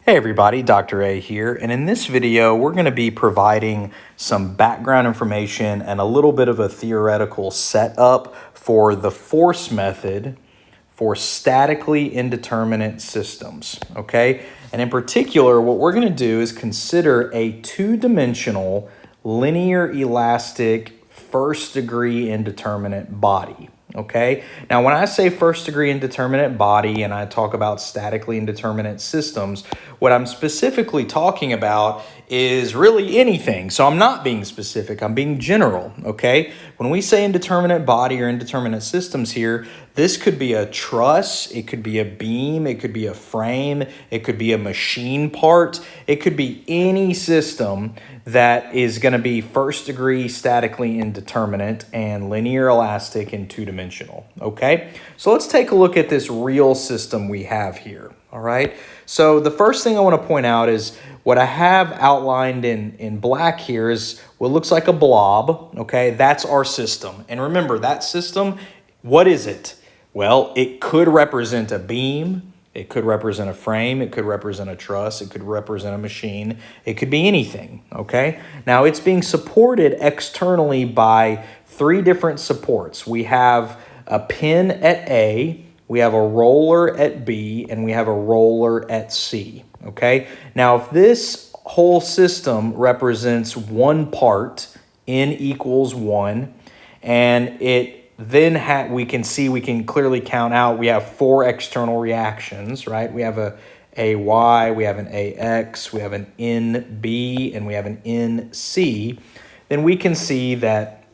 Hey everybody, Dr. A here, and in this video we're going to be providing some background information and a little bit of a theoretical setup for the force method for statically indeterminate systems, okay? And in particular, what we're going to do is consider a two-dimensional linear elastic first-degree indeterminate body. Okay, now when I say first degree indeterminate body and I talk about statically indeterminate systems, what I'm specifically talking about is really anything. So I'm not being specific, I'm being general. Okay, when we say indeterminate body or indeterminate systems here, this could be a truss, it could be a beam, it could be a frame, it could be a machine part, it could be any system that is going to be first degree statically indeterminate and linear elastic and two-dimensional, okay? So let's take a look at this real system we have here, all right? So the first thing I want to point out is what I have outlined in black here is what looks like a blob, okay? That's our system. And remember, that system, what is it? Well, it could represent a beam, it could represent a frame, it could represent a truss, it could represent a machine, it could be anything, okay? Now, it's being supported externally by three different supports. We have a pin at A, we have a roller at B, and we have a roller at C, okay? Now, if this whole system represents one part, N equals 1, and it then we can clearly count out, we have four external reactions, right? We have a AY, we have an AX, we have an NB, and we have an NC. Then we can see that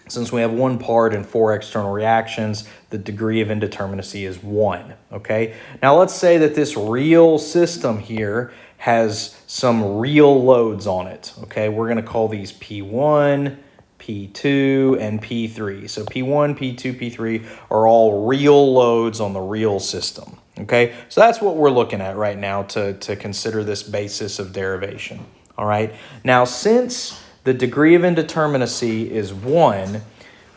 since we have one part and four external reactions, the degree of indeterminacy is 1, okay? Now let's say that this real system here has some real loads on it, okay? We're gonna call these P1, P2, and P3. So P1, P2, P3 are all real loads on the real system, okay? So that's what we're looking at right now to consider this basis of derivation, all right? Now, since the degree of indeterminacy is 1,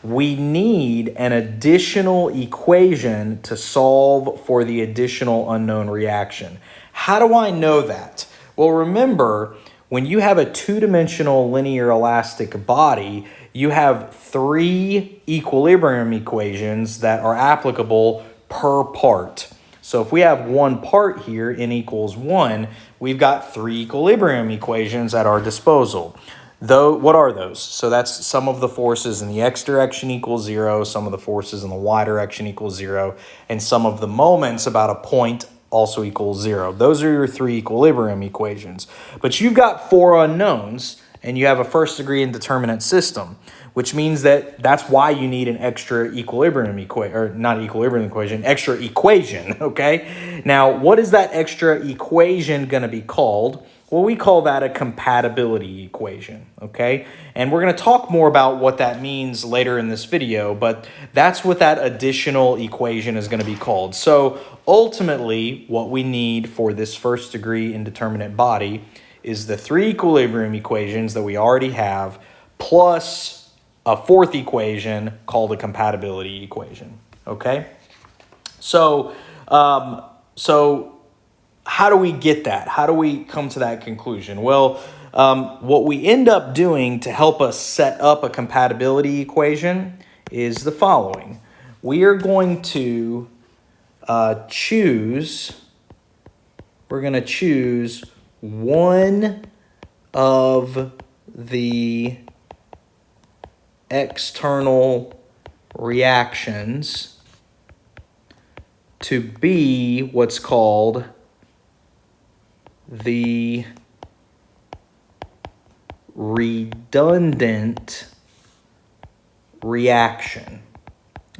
we need an additional equation to solve for the additional unknown reaction. How do I know that? Well, remember, when you have a two-dimensional linear elastic body, you have three equilibrium equations that are applicable per part. So if we have one part here, N equals 1, we've got three equilibrium equations at our disposal. Though, what are those? So that's some of the forces in the x direction equals 0, some of the forces in the y direction equals 0, and some of the moments about a point also equals 0. Those are your three equilibrium equations. But you've got four unknowns, and you have a first degree indeterminate system, which means that's why you need an extra equilibrium equation, or not equilibrium equation, extra equation, okay? Now, what is that extra equation going to be called? Well, we call that a compatibility equation, okay? And we're going to talk more about what that means later in this video, but that's what that additional equation is going to be called. So ultimately, what we need for this first degree indeterminate body is the three equilibrium equations that we already have, plus a fourth equation called a compatibility equation, okay? So how do we get that? How do we come to that conclusion? Well, what we end up doing to help us set up a compatibility equation is the following. We are going to choose one of the external reactions to be what's called the redundant reaction,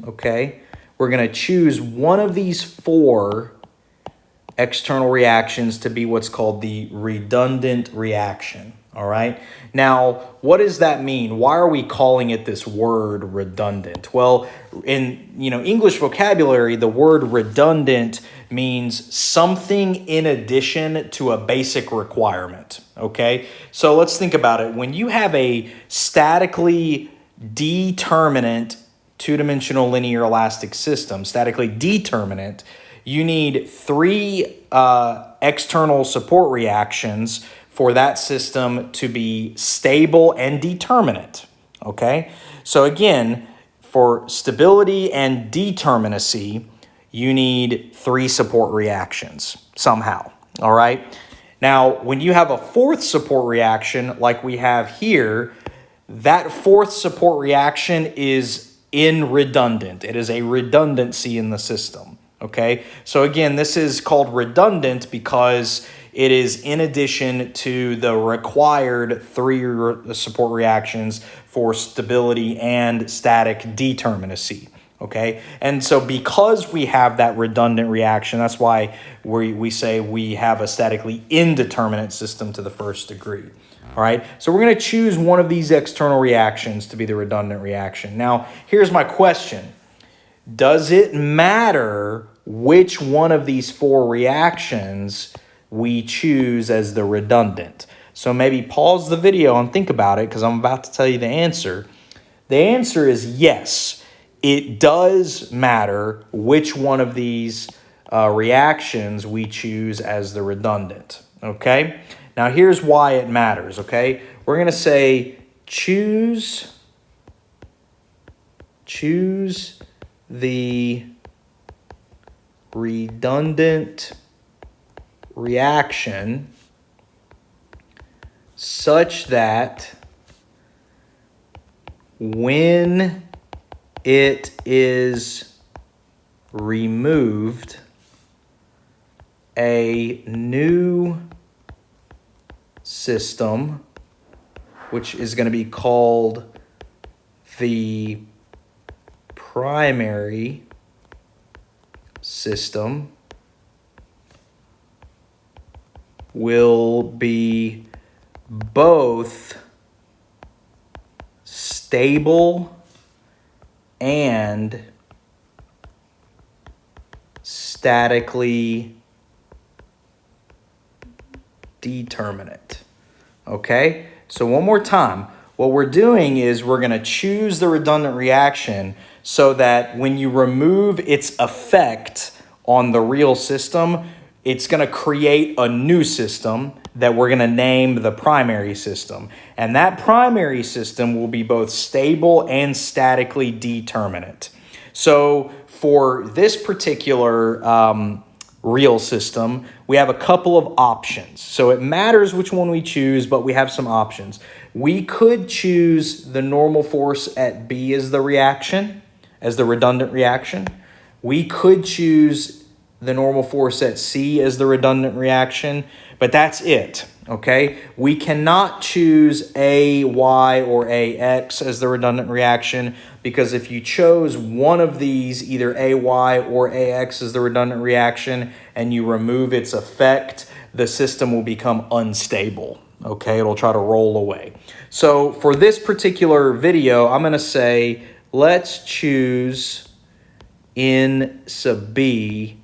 okay? We're going to choose one of these four external reactions to be what's called the redundant reaction, all right? Now, what does that mean? Why are we calling it this word redundant? Well, in English vocabulary, the word redundant means something in addition to a basic requirement, okay? So let's think about it. When you have a statically determinate two-dimensional linear elastic system, statically determinate, you need three external support reactions for that system to be stable and determinate, okay? So again, for stability and determinacy, you need 3 support reactions somehow, all right? Now, when you have a 4th support reaction like we have here, that 4th support reaction is redundant. It is a redundancy in the system, okay? So again, this is called redundant because it is in addition to the required 3 support reactions for stability and static determinacy, okay? And so because we have that redundant reaction, that's why we say we have a statically indeterminate system to the 1st degree. All right, so we're going to choose one of these external reactions to be the redundant reaction. Now, here's my question. Does it matter which one of these 4 reactions we choose as the redundant? So maybe pause the video and think about it because I'm about to tell you the answer. The answer is yes. It does matter which one of these reactions we choose as the redundant, okay? Now, here's why it matters, okay? We're going to say choose the redundant reaction such that when it is removed, a new system, which is going to be called the primary system, will be both stable and statically determinate. Okay, so one more time. What we're doing is we're going to choose the redundant reaction so that when you remove its effect on the real system, it's going to create a new system that we're going to name the primary system. And that primary system will be both stable and statically determinate. So for this particular real system, we have a couple of options. So it matters which one we choose, but we have some options. We could choose the normal force at B as the reaction, as the redundant reaction. We could choose the normal force at C as the redundant reaction, but that's it, okay? We cannot choose AY or AX as the redundant reaction because if you chose one of these, either AY or AX as the redundant reaction, and you remove its effect, the system will become unstable, okay? It'll try to roll away. So for this particular video, I'm going to say, let's choose N sub B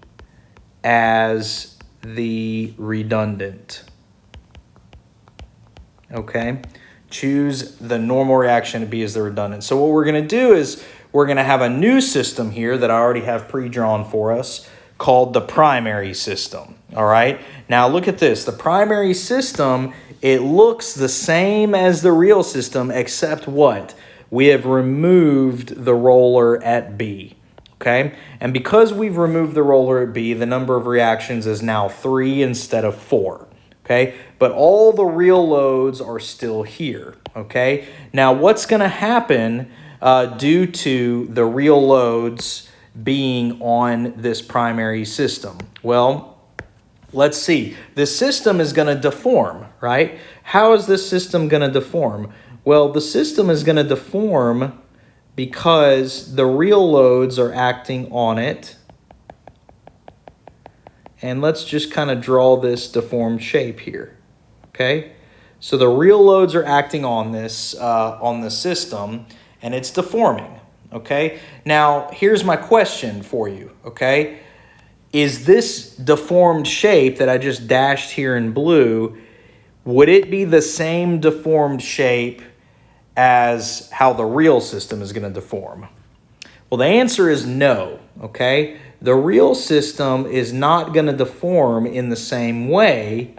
as the redundant, okay? Choose the normal reaction to be as the redundant. So what we're going to do is we're going to have a new system here that I already have pre-drawn for us called the primary system, all right? Now look at this. The primary system, it looks the same as the real system except what? We have removed the roller at B. Okay, and because we've removed the roller at B, the number of reactions is now 3 instead of 4. Okay, but all the real loads are still here. Okay, now what's going to happen due to the real loads being on this primary system? Well, let's see. This system is going to deform, right? How is this system going to deform? Well, the system is going to deform because the real loads are acting on it. And let's just kind of draw this deformed shape here, okay? So the real loads are acting on this, on the system, and it's deforming, okay? Now, here's my question for you, okay? Is this deformed shape that I just dashed here in blue, would it be the same deformed shape as how the real system is going to deform? Well, the answer is no, okay? The real system is not going to deform in the same way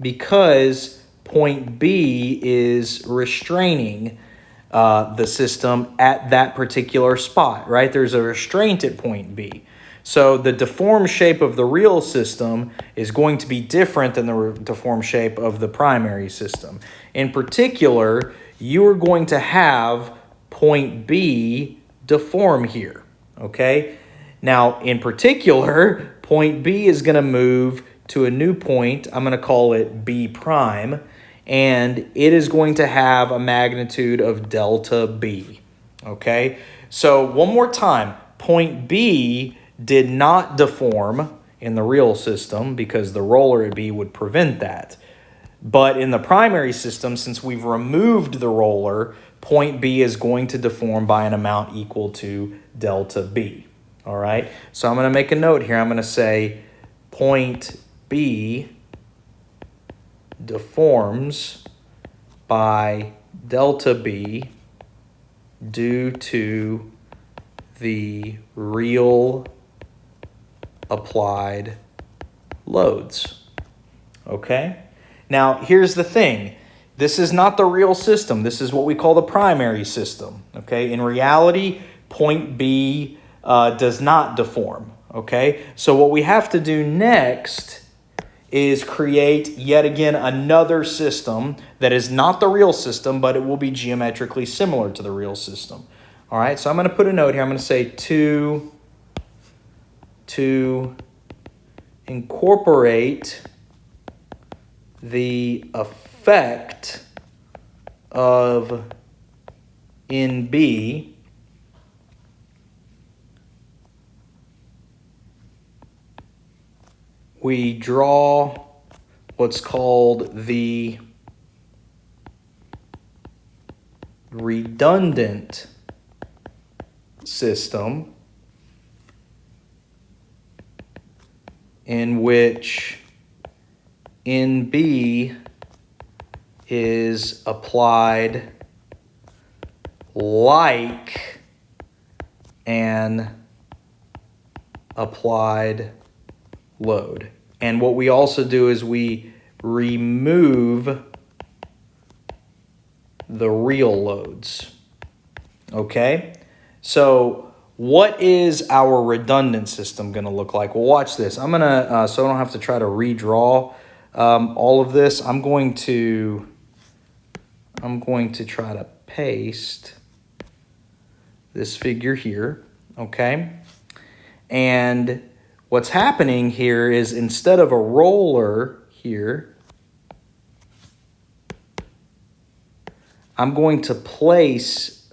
because point B is restraining the system at that particular spot, right? There's a restraint at point B. So the deformed shape of the real system is going to be different than the deformed shape of the primary system. In particular, you are going to have point B deform here, okay? Now, in particular, point B is going to move to a new point. I'm going to call it B prime, and it is going to have a magnitude of delta B, okay? So one more time, point B did not deform in the real system because the roller at B would prevent that. But in the primary system, since we've removed the roller, point B is going to deform by an amount equal to delta B. All right, so I'm going to make a note here. I'm going to say point B deforms by delta B due to the real applied loads. Okay? Now, here's the thing. This is not the real system. This is what we call the primary system. Okay? In reality, point B does not deform. Okay? So what we have to do next is create yet again another system that is not the real system, but it will be geometrically similar to the real system. All right? So I'm going to put a note here. I'm going to say to incorporate the effect of in B we draw what's called the redundant system, in which NB is applied like an applied load. And what we also do is we remove the real loads. Okay? So what is our redundant system going to look like? Well, watch this. I'm going to, so I don't have to try to redraw all of this, I'm going to try to paste this figure here, okay? And what's happening here is instead of a roller here, I'm going to place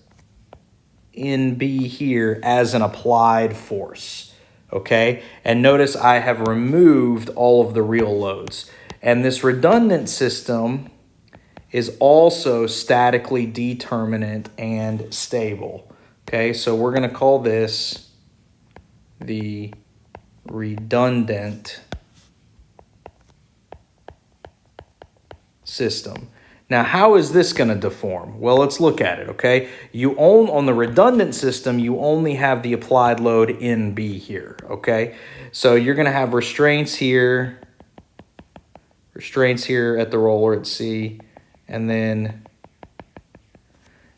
NB here as an applied force, okay? And notice I have removed all of the real loads. And this redundant system is also statically determinate and stable, okay? So we're going to call this the redundant system. Now, how is this going to deform? Well, let's look at it, okay? On the redundant system, you only have the applied load NB here, okay? So you're going to have restraints here at the roller at C, and then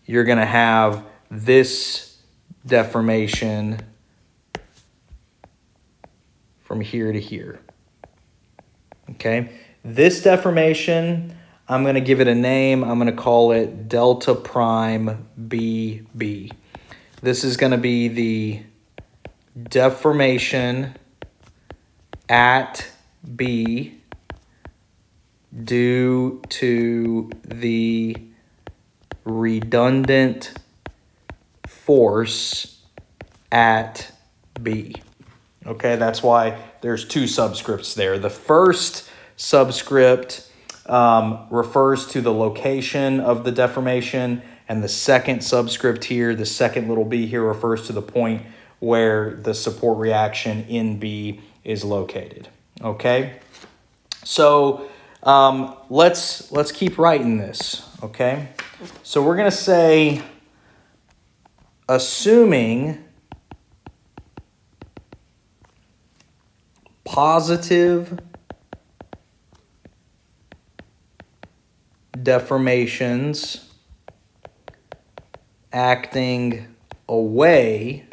you're going to have this deformation from here to here, okay? This deformation, I'm going to give it a name. I'm going to call it delta prime BB. This is going to be the deformation at B due to the redundant force at B. Okay, that's why there's two subscripts there. The first subscript refers to the location of the deformation, and the second subscript here, the second little b here, refers to the point where the support reaction in B is located. Okay, so let's keep writing this. Okay, so we're gonna say, assuming positive deformations acting away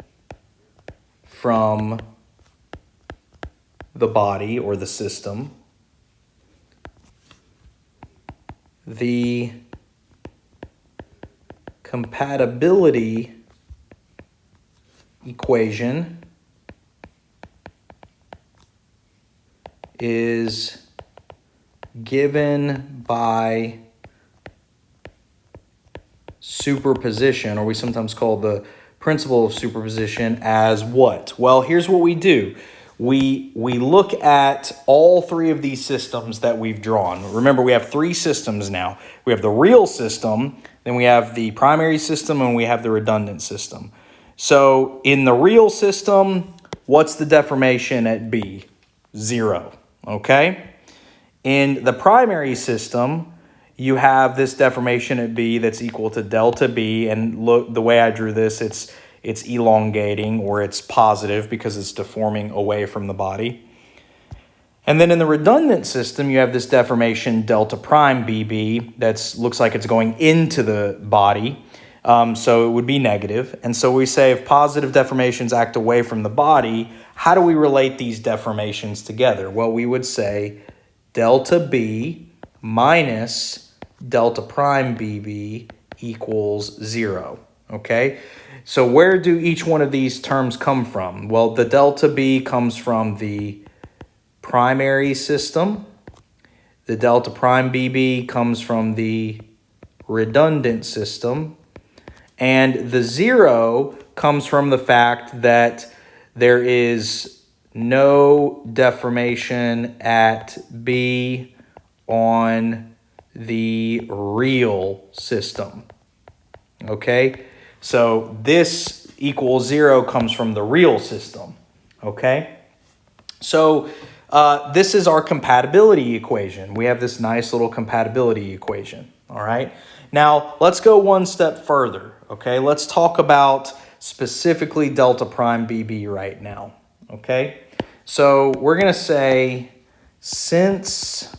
from the body or the system, the compatibility equation is given by superposition, or we sometimes call the principle of superposition, as what? Well, here's what we do. We look at all three of these systems that we've drawn. Remember, we have three systems now. We have the real system, then we have the primary system, and we have the redundant system. So in the real system, what's the deformation at B? 0, okay? In the primary system, you have this deformation at B that's equal to delta B, and look, the way I drew this, it's elongating, or it's positive because it's deforming away from the body. And then in the redundant system, you have this deformation delta prime BB that looks like it's going into the body, so it would be negative. And so we say if positive deformations act away from the body, how do we relate these deformations together? Well, we would say delta B minus delta prime BB equals 0, okay? So where do each one of these terms come from? Well, the delta B comes from the primary system. The delta prime BB comes from the redundant system. And the 0 comes from the fact that there is no deformation at B on the real system, okay? So this equals 0 comes from the real system, okay? So this is our compatibility equation. We have this nice little compatibility equation, all right? Now, let's go one step further, okay? Let's talk about specifically delta prime BB right now, okay? So we're going to say, since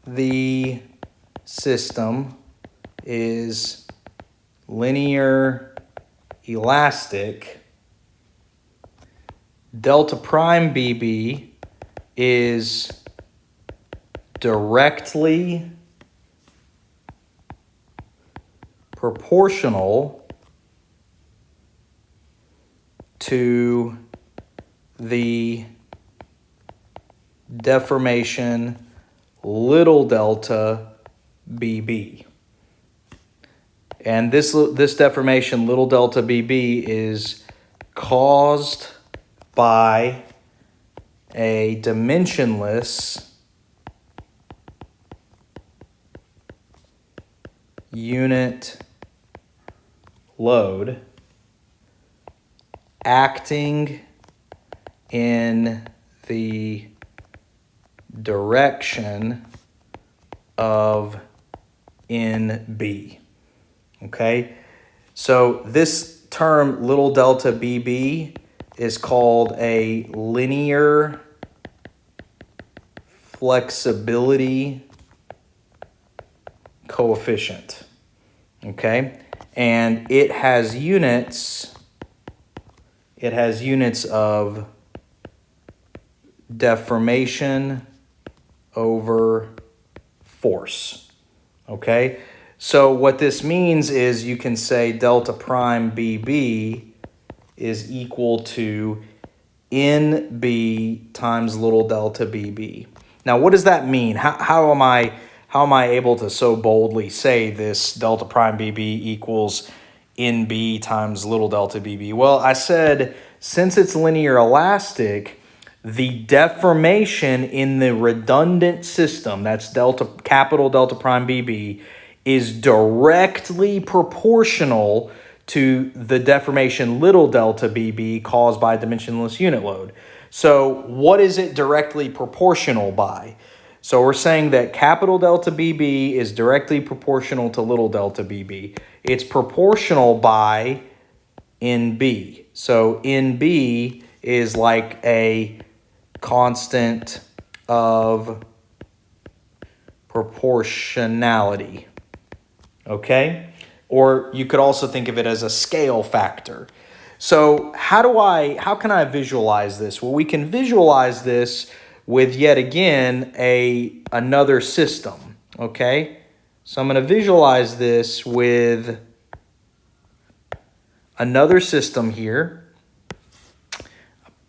the system is linear elastic, delta prime BB is directly proportional to the deformation little delta BB. And this deformation, little delta BB, is caused by a dimensionless unit load acting in the direction of NB. Okay, so this term, little delta BB, is called a linear flexibility coefficient. Okay, and it has units of deformation over force. Okay, so what this means is you can say delta prime BB is equal to NB times little delta BB. Now, what does that mean? How am I able to so boldly say this delta prime BB equals NB times little delta BB? Well, I said since it's linear elastic, the deformation in the redundant system, that's capital delta prime BB, is directly proportional to the deformation little delta BB caused by dimensionless unit load. So what is it directly proportional by? So we're saying that capital delta BB is directly proportional to little delta BB. It's proportional by NB. So NB is like a constant of proportionality, okay? Or you could also think of it as a scale factor. So how can I visualize this? Well, we can visualize this with, yet again, another system, okay? So I'm going to visualize this with another system here.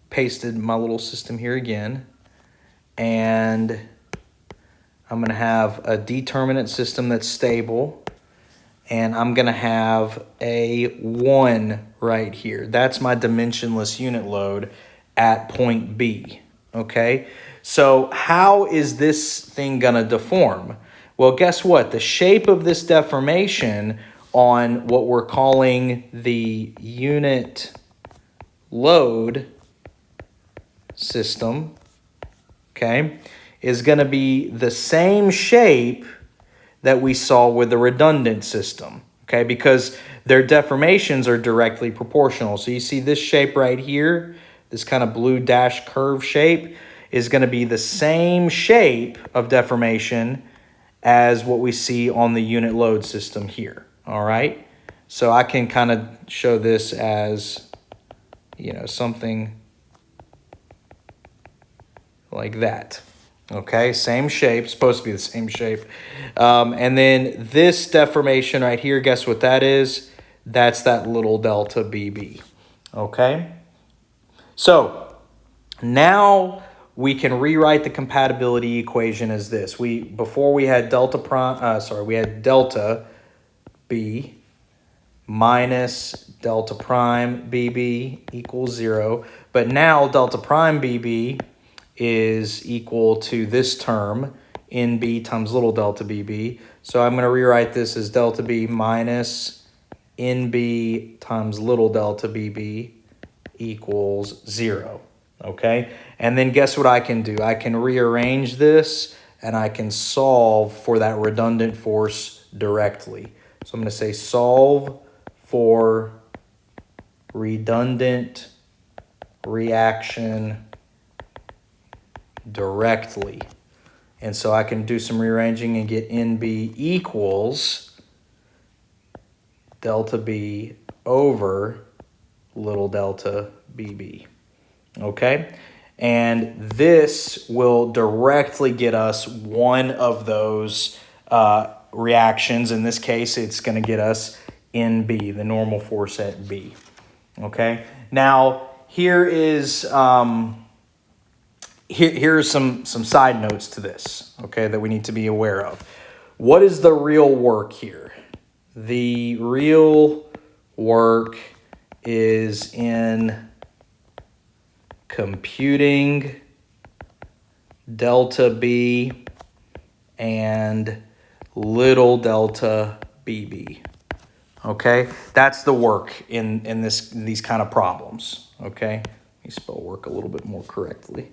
Pasted my little system here again. And I'm going to have a determinate system that's stable. And I'm going to have a 1 right here. That's my dimensionless unit load at point B, okay? So how is this thing going to deform? Well, guess what? The shape of this deformation on what we're calling the unit load system, okay, is going to be the same shape that we saw with the redundant system, okay, because their deformations are directly proportional. So you see this shape right here, this kind of blue dash curve shape, is going to be the same shape of deformation as what we see on the unit load system here, all right? So I can kind of show this as, you know, something like that. Okay, same shape, supposed to be the same shape. And then this deformation right here, guess what that is? That's that little delta BB. Okay, so now we can rewrite the compatibility equation as this. Before we had delta B minus delta prime BB equals 0. But now delta prime BB is equal to this term, NB times little delta BB. So I'm going to rewrite this as delta B minus NB times little delta BB equals 0. Okay? And then guess what I can do? I can rearrange this and I can solve for that redundant force directly. So I'm going to say solve for redundant reaction directly. And so I can do some rearranging and get NB equals delta B over little delta BB. Okay? And this will directly get us one of those reactions. In this case, it's going to get us NB, the normal force at B. Okay? Now, here's some side notes to this, okay, that we need to be aware of. What is the real work here? The real work is in computing delta B and little delta BB. Okay, that's the work in these kind of problems. Okay, let me spell work a little bit more correctly.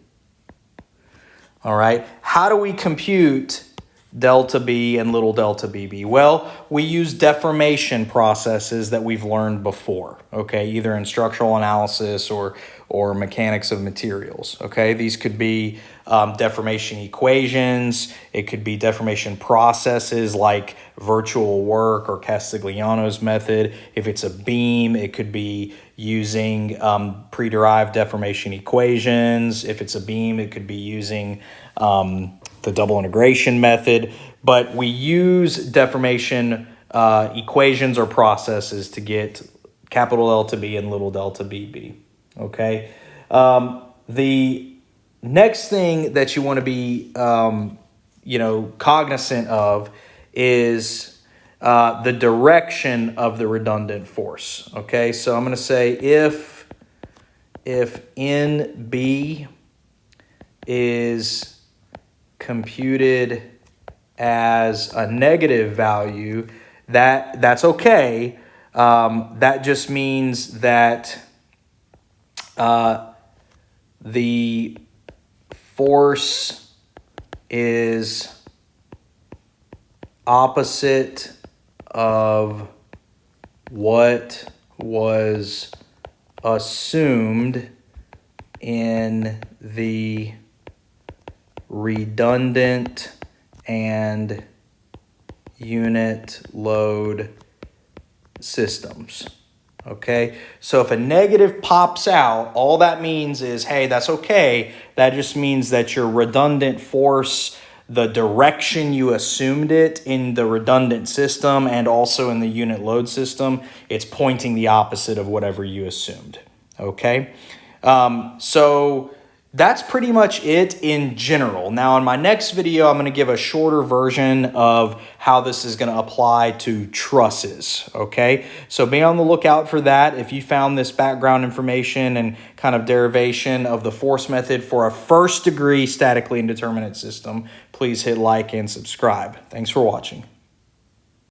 All right, how do we compute delta B and little delta BB? Well, we use deformation processes that we've learned before, okay, either in structural analysis or mechanics of materials, okay? These could be deformation equations. It could be deformation processes like virtual work or Castigliano's method. If it's a beam, it could be using pre-derived deformation equations. If it's a beam, it could be using the double integration method. But we use deformation equations or processes to get capital delta B and little delta BB. Okay. The next thing that you want to be, cognizant of is the direction of the redundant force. Okay. So I'm going to say if NB is computed as a negative value, that's okay. That just means that the force is opposite of what was assumed in the redundant and unit load systems. Okay, so if a negative pops out, all that means is, hey, that's okay. That just means that your redundant force, the direction you assumed it in the redundant system and also in the unit load system, it's pointing the opposite of whatever you assumed. Okay, so that's pretty much it in general. Now, in my next video, I'm going to give a shorter version of how this is going to apply to trusses, okay? So be on the lookout for that. If you found this background information and kind of derivation of the force method for a first degree statically indeterminate system, please hit like and subscribe. Thanks for watching.